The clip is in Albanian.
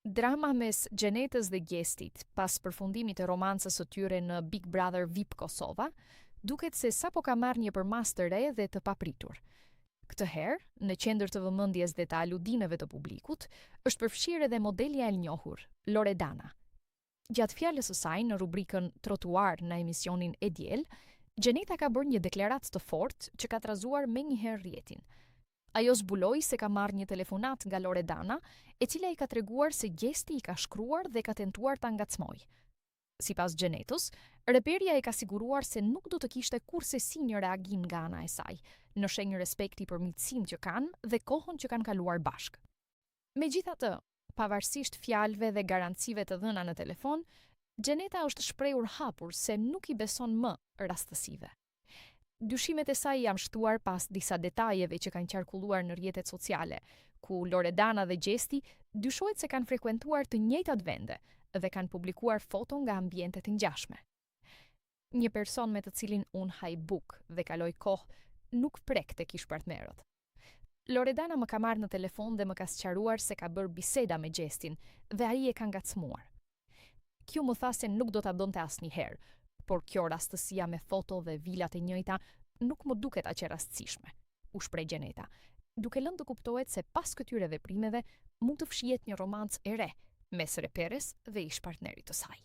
Drama mes Gjenetës dhe Gjestit pas përfundimit të romancës së tyre në Big Brother VIP Kosova, duket se sapo ka marrë një përmas të re dhe të papritur. Këtë herë, në qendër të vëmendjes dhe të aludimeve të publikut, është përfshirë edhe modelja e njohur, Loredana. Gjatë fjalës së saj në rubrikën Trotuar në emisionin E Diel, Gjeneta ka bërë një deklaratë të fortë që ka trazuar menjëherë rrjetin. Ajo zbuloi se ka marrë një telefonat nga Loredana, e cila i ka treguar se Gjesti i ka shkruar dhe ka tentuar ta ngacmojë. Sipas Gjenetës, reperja e ka siguruar se nuk do të kishte kurse si një reagim nga ana e saj, në shenjë respekti për miqësinë që kanë dhe kohën që kanë kaluar bashkë. Megjithatë, pavarësisht fjalëve dhe garancive të dhëna në telefon, Gjeneta është shprehur hapur se nuk i beson më rastësive. Dyshimet e saj janë shtuar pas disa detajeve që kanë qarkulluar në rrjetet sociale, ku Loredana dhe Gjesti dyshohet se kanë frekuentuar të njëjtat vende dhe kanë publikuar foto nga ambiente të ngjashme. Një person me të cilin unë haj buk dhe kaloj kohë nuk prek tek ish-partnerët. Loredana më ka marrë në telefon dhe më ka sqaruar se ka bërë biseda me Gjestin dhe ai e ka ngacmuar. Kjo më tha se nuk do ta donte asnjëherë, por kjo rastësia me foto dhe vilat e njëjta nuk më duket aq e rastësishme, u shpreh Gjeneta, duke lënë të kuptohet se pas këtyre veprimeve mund të fshihet një romancë e re mes reperes dhe ish-partnerit të saj.